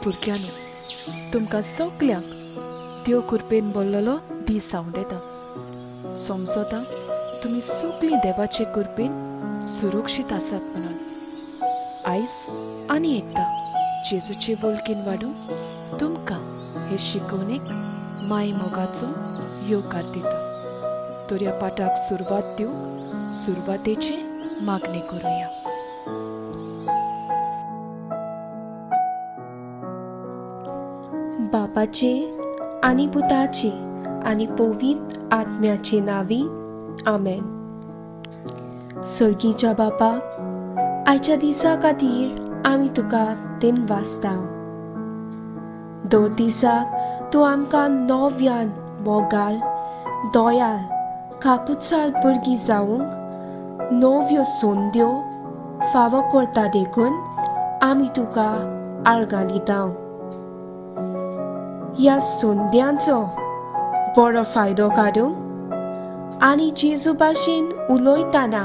भुरग्यांनो, तुमकां सगल्यांक देव कृपेन भरलेलो दीस हांव येता. समजता तुमी सगळीं देवाचे कृपेन सुरक्षीत आसात म्हणून. आयज आनी एकदां जेजूचे वळखीन वाडूंक तुमकां हे शिकवणेक माय मोगाचो येवकार दिता. तर ह्या पाठाक सुरवात दिवंक सुरवातेची मागणी करुया. बापाचे आनी पुताचे आनी पवित्र आत्म्याचे नावी आमेन. सर्गीच्या बापा, आयच्या दिसा खातीर आमी तुका दिनवासता. दर दिसाक तूं आमकां नव्यान मोगाल दोयाल काकुचाल भुरगीं जावंक नव्यो संद्यो फावो करता देखून आमी तुका आर्गां दिता. ह्या संद्यांचो बरो फायदो काडूंक आनी जेजू भाशेन उलयतना,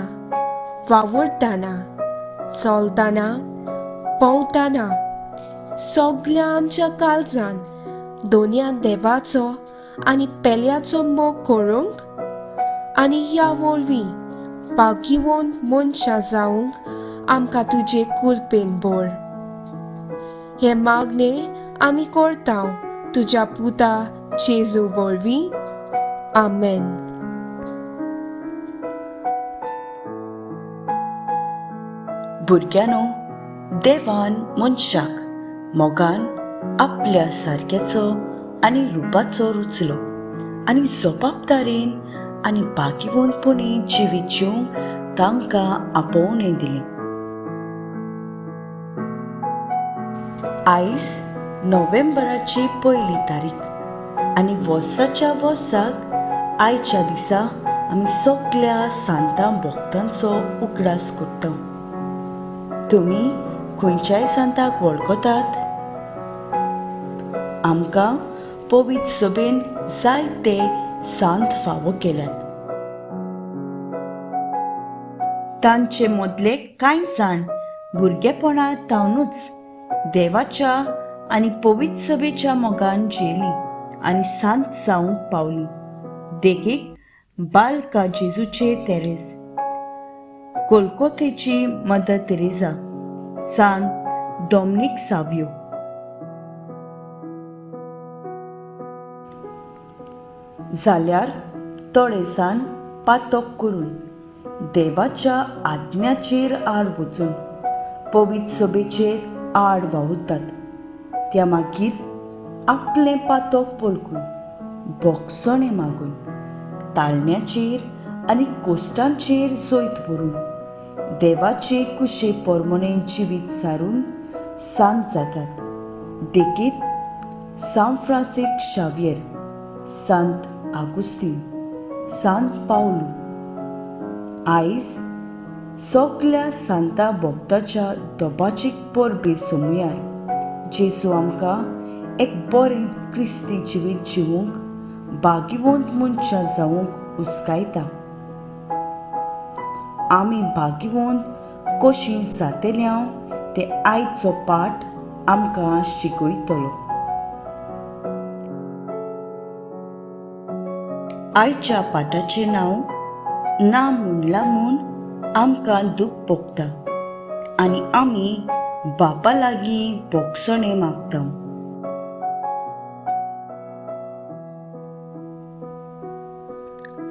वावरतना, चलतना, भोंवतना सगल्या आमच्या काळजान दोनया देवाचो आनी पेल्याचो मोग करूंक आनी ह्या वरवीं भाग्यवंत मनशां जावंक आमकां तुजे कृपेन भर. हे मागणें आमी करता तुज्या पुता जेजू वरवीं. आमेन. भुरग्यांनो, देवान मनशाक मोगान आपल्या सारक्याचो आनी रुपाचो रुचलो आनी जबाबदारेन आनी भाग्यवंतपणी जिवीत जिवंक तांकां आपोवणें दिलें. आयज नोव्हेंबराची 1 तारीख आनी वर्साच्या वर्साक आयच्या दिसा आमी सगल्या सांतां भक्तांचो उगडास करता. तुमी खंयच्याय सांताक वळखतात? आमकां पवित्र सभेन जायते सांत फावो केल्यात. तांचे मदले कांय जाण भुरगेपणांतावनूच देवाच्या आनी पवित्र सभेच्या मोगान जियेलीं आनी सांत जावंक पावलीं. देखीक बालका जेजूचे तेरेस, कोलकोतेची मदर तेरेसा, सांत डॉमिनिक सावियो. जाल्यार थोडे जाण पातोक करून देवाच्या आत्म्याचेर आड वचून पवित्र सभेचेर आड वावुरतात. त्या मागीर आपलें पातोक पळकून बोगसणे मागून ताळण्याचेर आनी कोश्टांचेर जैत भरून देवाचे कुशे पोरमोणे जिवीत सारून सांत जातात. देखीक सांत फ्रांसीस शावियर, सांत आगुस्तीन, सांत पावलो. आयज सगल्या सांता भक्ताच्या दोबाची परबे सोमुयार जेजू आमकां एक बरें क्रिस्ती जिवीत जिवंक भाग्यवंत मनशां जावंक उस्कायता. आमी भाग्यवंत कशीं जातल्या ते आयचो पाठ आमकां शिकयतलो. आयच्या पाठाचें नांव ना म्हणला म्हूण आमकां दूख भोगता आनी आमी बापा लागीं बोगसणे मागता.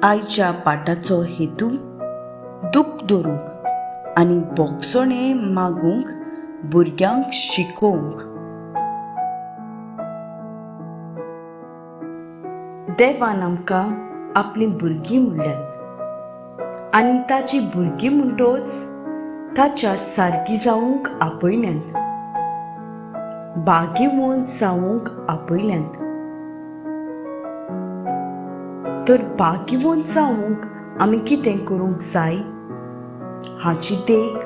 आयच्या पाठाचो हेतू दूख धरूंक आनी बोगसणे मागूंक भुरग्यांक शिकोवंक. देवान आमकां आपलीं भुरगीं म्हणल्यात आनी ताची भुरगीं म्हणटोच ताच्या सारकी जावंक आपयल्यांत, भाग्यवंत जावंक आपयल्यांत. तर भाग्यवंत जावंक आमी कितें करूंक जाय हाची देख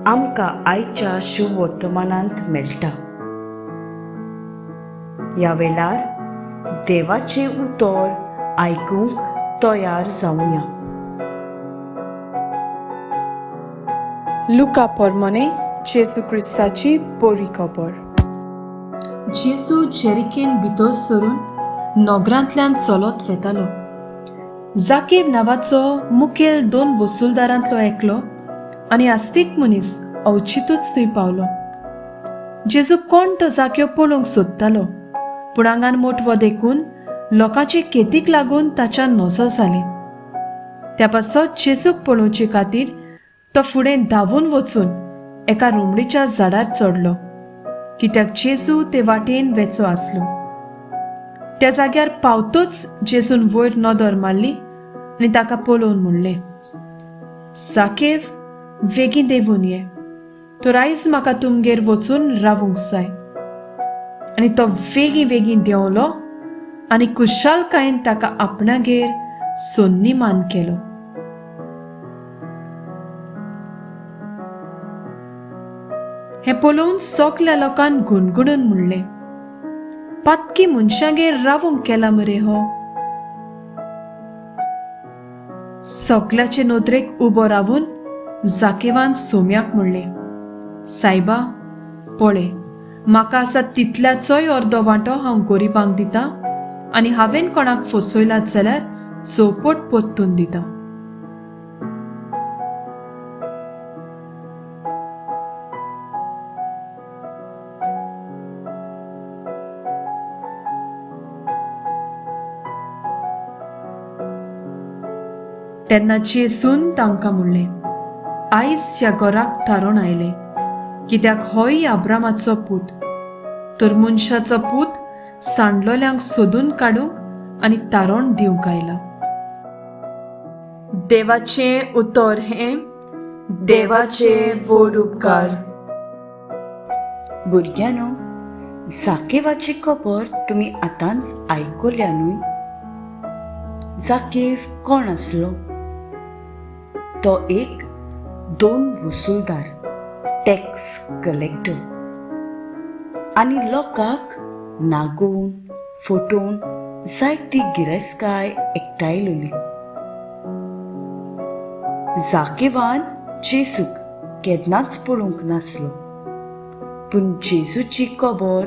आमकां आयच्या शुभ वर्तमानांत मेळटा. ह्या वेळार देवाचें उतर आयकूंक तयार जावया. लुका पोरमोने जेजू क्रिस्ताची बरी खबर. जेसू जेरिकेन भितर सरून नोगरांतल्यान चलत वेतालो. जाकेब नांवाचो मुखेल 2 वसूलदारांतलो एकलो आनी आस्तीक मनीस अवचितूच थंय पावलो. जेजू कोण तो जाकेव पळोवंक सोदतालो, पूण आंगान मोटवो देखून लोकांचे केतीक लागून ताच्या नजर जाली. त्या पासत जेजूक पळोवचे खातीर तो फुडें धांवून वचून एका रुमडीच्या झाडार चडलो, कित्याक जेजू ते वाटेन वेचो आसलो. त्या जाग्यार पावतोच जेजून वयर नदर मारली आनी ताका पळोवन म्हणलें, जाकेव, बेगीन देंवून ये, तर आयज म्हाका तुमगेर वचून रावूंक जाय. आनी तो बेगीन देंवलो आनी कुशालकायेन ताका आपणागेर सोन्नी मान केलो. हें पळोवन सगल्या लोकांन गुणगुणून म्हणलें, पातकी मनशांगेर रावूंक केला मरे हो. सगल्याचे नदरेक उबो रावून जाकेवान सोम्याक म्हणलें, सायबा, पळय, म्हाका आसा तितल्याचोय अर्दो वांटो हांव गोरिबांक दितां आनी हांवें कोणाक फसयलात जाल्यार चौपट परतून दितां. तेन्ना जेजून तांकां म्हणलें, आयज ह्या घराक तारण आयलें, कित्याक होय अब्रामाचो पूत. तर मनशाचो पूत सांडलोल्यांक सोदून काडूंक आनी तारण दिवंक आयला. देवाचें उतर हें देवाचे व्हड उपकार. भुरग्यानो, जाकेवाची खबर तुमी आतांच आयकल्या न्हय. जाकेव कोण आसलो? तो एक 2 वसूलदार, टॅक्स कलेक्टर, आनी लोकांक नागोवन फटोवन जायती गिरेस्तकाय एकठांयलोली. जाकेवान जेजूक केन्नाच पळोवंक नासलो, पूण जेजूची खबर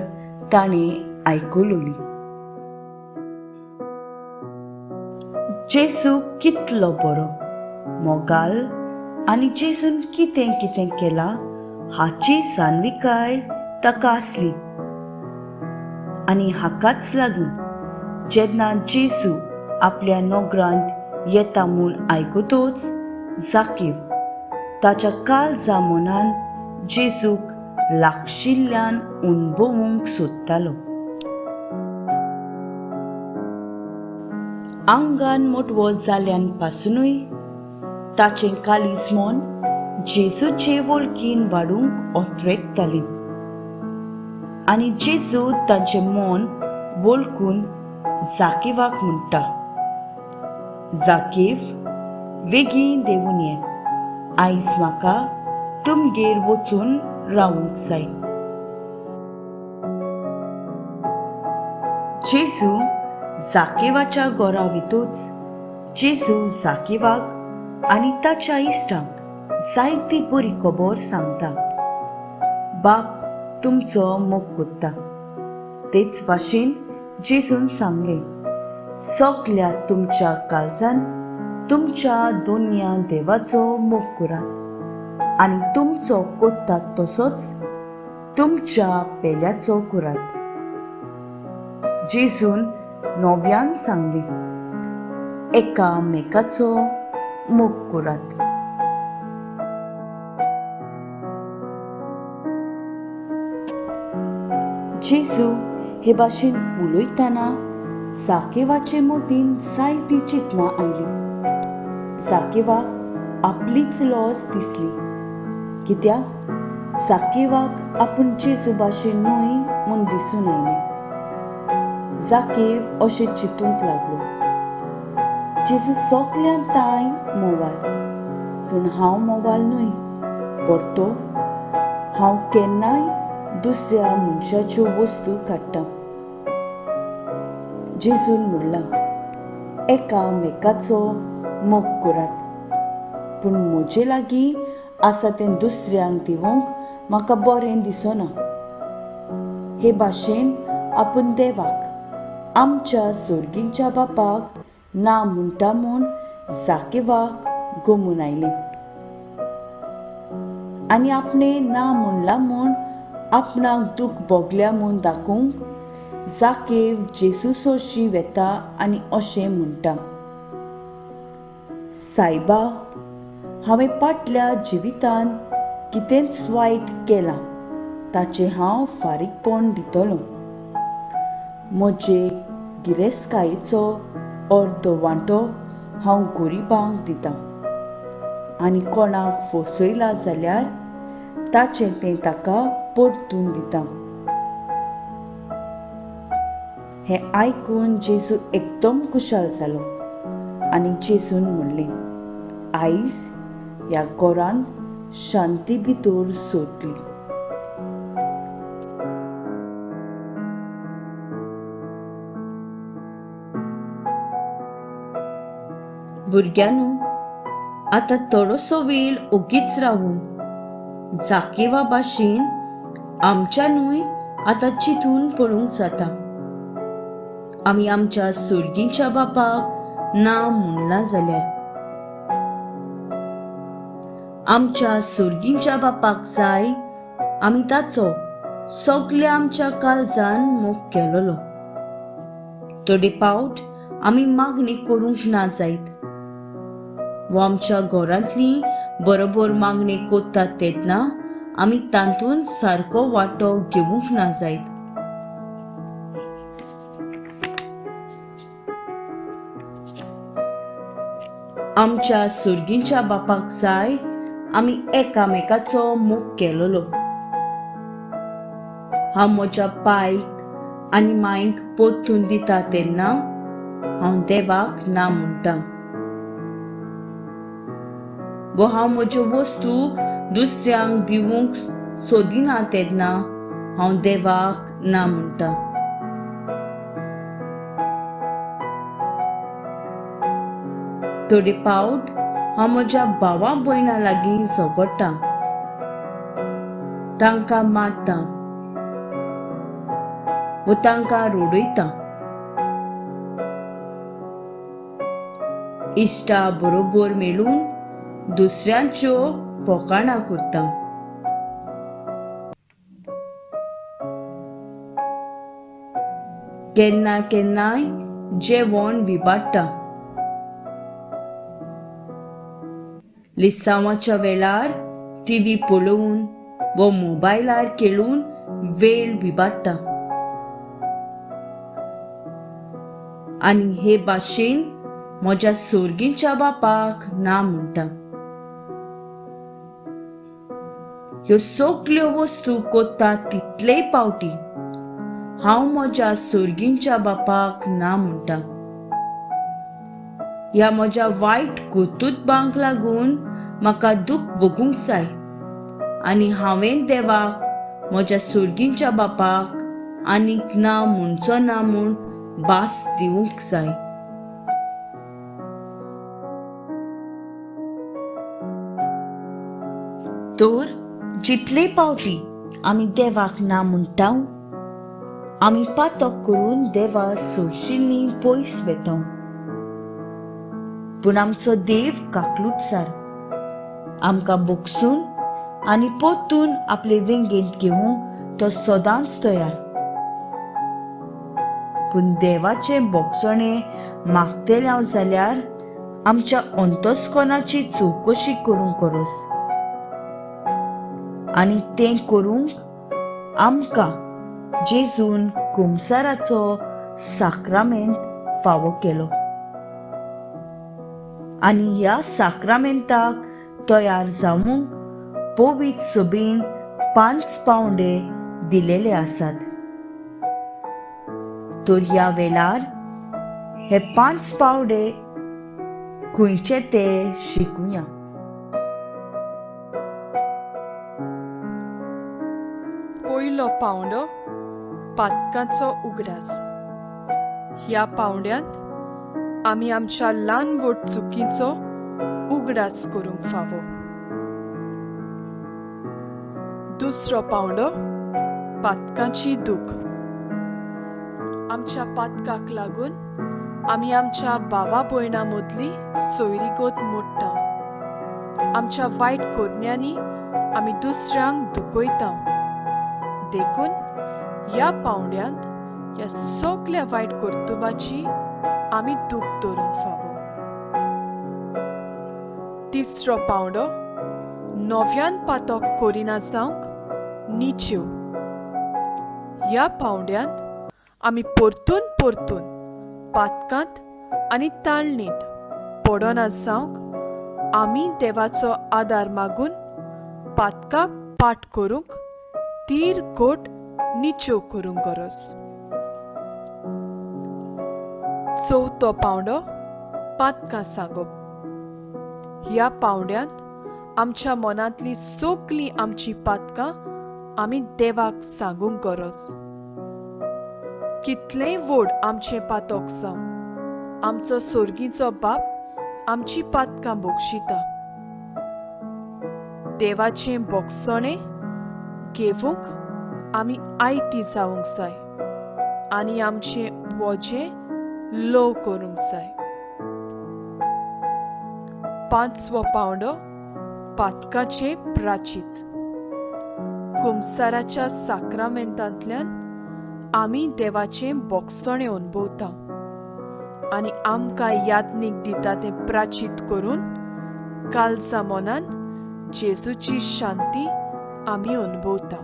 ताणें आयकलोली. जेजू कितलो बरो, मोगाल आनी जेजून कितें कितें केलां हाची जाणविकाय ताका आसली. आनी हाकाच लागून जेन्ना जेजू आपल्या नोगरांत येता म्हूण आयकतोच जाकेव ताच्या काळजा मनान जेजूक लागशिल्ल्यान अणभवूंक सोदतालो. आंगान मोटवो जाल्ल्यान पासुनूय ताचें काळीज मन जेजूचे वळखीन वाडूंक ओंत्रेकताली. आनी जेजू तांचें मन वळखून जाकेवाक म्हणटा, जाकेव, बेगीन देंवून ये, आयज म्हाका तुमगेर वचून रावूंक जाय. जेजू जाकेवाच्या घरा भितूच जेजू जाकेवाक आनी ताच्या इश्टांक जायती बरी खबर सांगता. बाप तुमचो मोग कोत्ता. तेच भाशेन जेजून सांगलें, सगल्या तुमच्या काळजान तुमच्या दोनया देवाचो मोग करात आनी तुमचो कोत्तात तसोच तुमच्या पेल्याचो करात. जेजून नव्यान सांगलें, एकामेकाचो मोग करात. जेजू हे भाशेन उलयतना जाकेवाचे मदीन जायती चिंतनां आयली. जाकेवाक आपलीच लॉस दिसली, कित्याक जाकेवाक आपूण जेजू भाशेन न्हय म्हूण दिसून आयलें. जाकेव अशें चिंतूंक लागलो, जेजू सगल्यान ताय मोवाल, पूण हांव मोवाल न्हय, परतो हांव केन्नाय दुसऱ्या मनशाच्यो वस्तू काडटां. जेजून म्हणलां, एकामेकाचो मोग करात, पूण म्हजे लागीं आसा तें दुसऱ्यांक दिवंक म्हाका बरें दिसना. हे भाशेन आपूण देवाक आमच्या सोर्गींच्या बापाक ना म्हणटा म्हूण जाकेवाक गमून आयले आनी आपणे ना म्हणला म्हूण आपणाक दूख भोगल्या म्हूण दाखोवंक जाकेव जेसू सोशी वेता आनी अशें म्हणटा, सायबा, हांवें फाटल्या जिवितान कितेंच वायट केलां ताचें हांव फारीकपण दितलों. म्हजे गिरेस्तकायेचो अर्द वांटो हांव गोरिबांक दितां आनी कोणाक फसयला जाल्यार ताचें तें ताका परतून दितां. हें आयकून जेजू एकदम कुशाल जालो आनी जेजून म्हणलें, आयज ह्या घरांत शांती भितर सोदली. भुरग्यांनो, आतां थोडोसो वेळ ओगीच रावून जाकेवा भाशेन आमच्यानूय आतां चिंतून पळोवंक जाता. आमी आमच्या सोर्गींच्या बापाक ना म्हणलां जाल्यार आमच्या सोर्गींच्या बापाक जाय आमी ताचो सगल्या आमच्या काळजान मोग केलोलो. थोडे फावट आमी मागणी करूंक ना जायत वा आमच्या घरांतली बरोबर मागणी कोत्तात तेन्ना आमी तातूंत सारको वांटो घेवंक ना जायत. आमच्या सोर्गींच्या बापाक जाय आमी एकामेकाचो मोग केलोलो. हांव म्हज्या पायक आनी मांयक पोत्तून दिता तेन्ना हांव देवाक ना म्हणटां. वा हांव म्हज्यो वस्तू दुसऱ्यांक दिवंक सोदिना तेन्ना हांव देवाक ना म्हणटां. थोडे फावट हांव म्हज्या भावा भयणां लागीं झगडटां, तांकां मारतां वा तांकां रडयतां. इश्टा बरोबर मेळून दुसऱ्यांच्यो फकाणां करतां. केन्ना केन्नाय जेवण विबाडटां. लिस्सांवाच्या वेळार टीव्ही पळोवन वा मोबायलार खेळून वेळ विबाडटा. आनी हे भाशेन म्हज्या सोर्गींच्या बापाक ना म्हणटा. ह्यो सगल्यो वस्तू कोत्ता तितलेय फावटी हांव म्हज्या सोर्गींच्या बापाक ना म्हणटा. ह्या म्हज्या वायट कर्तुत्वांक लागून म्हाका दूख भोगूंक जाय आनी हांवें देवाक म्हज्या सोर्गींच्या बापाक आनीक ना म्हणचो ना म्हूण भास दिवंक जाय. तर जितले फावटी आमी देवाक ना म्हणटा आमी पातक करून देवा सोडशिल्लीं पयस वेता. पूण आमचो देव काकलूटसार आमकां बोगसून आनी परतून आपले वेंगेंत घेवंक तो सदांच तयार. पूण देवाचें बोगसणें मागतले जाल्यार आमच्या अंतस्करणाची चवकशी करूंक गरज आनी तें करूंक आमकां जेजून कुमसाराचो साक्रामेंत फावो केलो आनी ह्या साक्रामेंताक तयार जावंक पवित्र सभेन 5 पावंडे दिलेले आसात. तर ह्या वेळार हे 5 पावंडे खंयचे ते शिकुया. पयलो पावंडो पातकांचो उगडास. ह्या पावंड्यांत आमी आमच्या ल्हान व्हड चुकींचो उगडास करूंक फावो. दुसरो पावंडो पातकांची दूख. आमच्या पातकाक लागून आमी आमच्या भावा भयणां मदली सोयरीगत मोडटा. आमच्या वायट कोरण्यांनी आमी दुसऱ्यांक दुखयता. देखून ह्या पावंड्यांत ह्या सगळ्या वायट कर्तुबाची आमी दूख दवरूंक फावो. तिसरो पावंडो नव्यान पातक कोरिना जावंक निच्यो. ह्या पावंड्यांत आमी परतून परतून पातकांत आनी ताळणींत पडना जावंक आमी देवाचो आदार मागून पातकाक पाट करूंक तीर घोट निच्यो करूंक गरज. चवथो पावंडो पातकां सांगप. ह्या पावंड्यांत आमच्या मनांतली सगळीं आमची पातकां आमी देवाक सांगूंक गरज. कितलेंय व्हड आमचें पातक जावं आमचो सोर्गीचो बाप आमची पातकां बक्षिता. देवाचें बोगसणें घेवूंक आमी आयती जावंक जाय आनी आमचें वजें ल्हव करूंक जाय. पांचवो पावंडो पातकाचें प्राचीत. कुमसाराच्या साक्रामेंतांतल्यान आमी देवाचें बोगसणें अनुभवता आनी आमकां यादनीक दिता तें प्राचीत करून काळजा मनान जेजूची शांती आमी अनुभवता.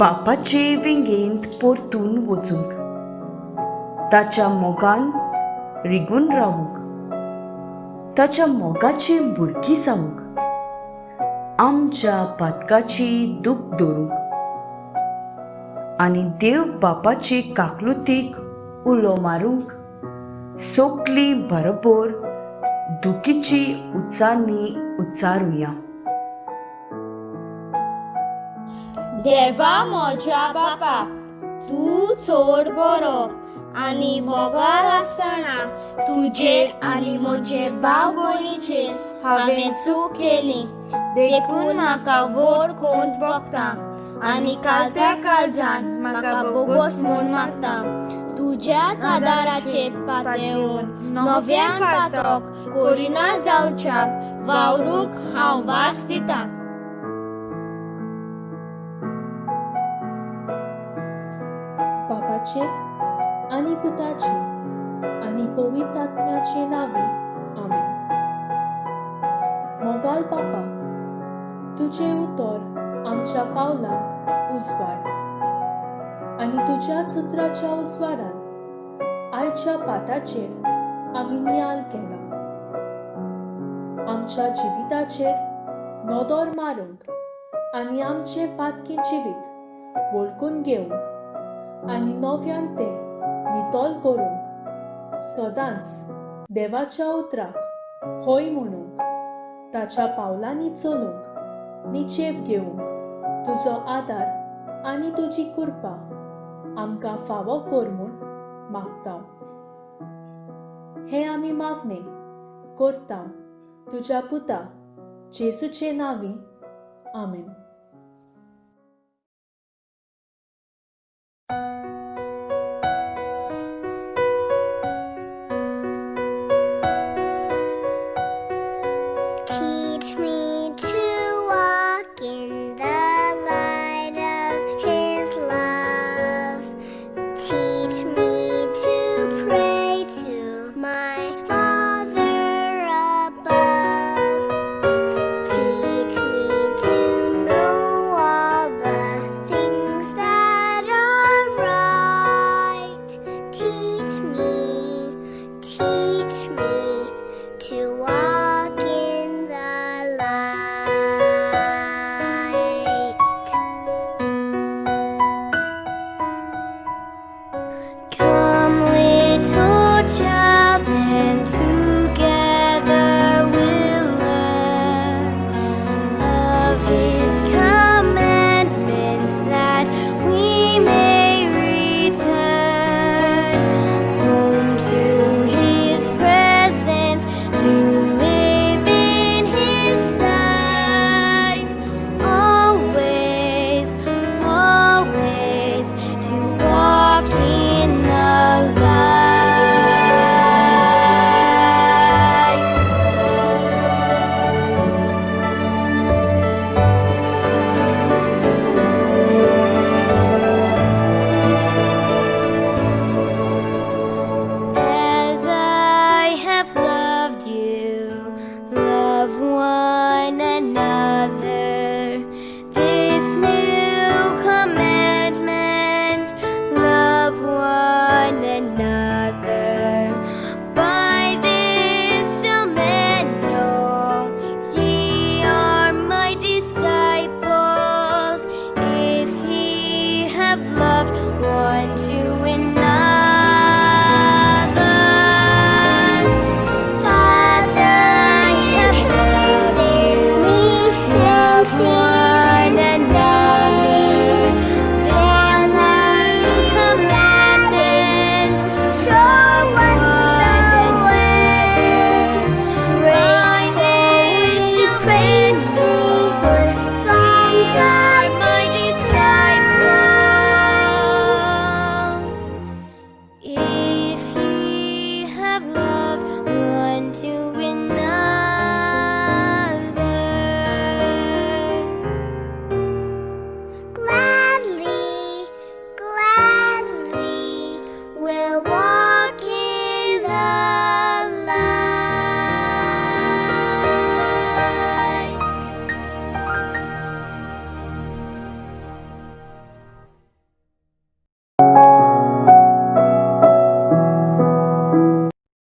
बापाचे विंगेंत परतून वचूंक, ताच्या मोगान रिगून रावूंक, ताच्या मोगाचे भुरगीं जावंक, आमच्या पातकाची दूख दवरूंक आनी देव बापाचे काकलुतीक उलो मारूंक सगळीं बरोबर दुखीची उच्चारणी उच्चारुया. देवा म्हज्या बापा, तूं चड बरो आनी मोगार आसतना तुजेर आनी म्हजे भाव भयणीचेर हांवें चूक केली. देखून म्हाका व्हड कोंत भोगता आनी कालत्या काळजान म्हाका बोगस म्हूण मागता. तुज्याच आदाराचे पातळेवन नव्यान पातक कोरिना जावच्या वावरूंक हांव भास दितां. बापाचे आनी पुताचे आनी पवित्र आत्म्याचे नावे आमेन. मोगाल बापा, तुझे उतर आमच्या पावलांक उजवाड आनी तुज्याच उतराच्या उजवाडान आयच्या पाटाचेर आमी नियाल केला. आमच्या जिविताचेर नदर मारूंक आनी आमचे पातकी जिवीत वळखून घेवंक आनी नव्यान तें नितोल करूंक सदांच देवाच्या उतराक होय म्हणूंक ताच्या पावलांनी चलूंक निचेव घेवंक तुजो आदार आनी तुजी कृपा आमकां फावो कर म्हूण मागता. हें आमी मागणें करता तुज्या पुता जेजूचे नांवी. आमेन.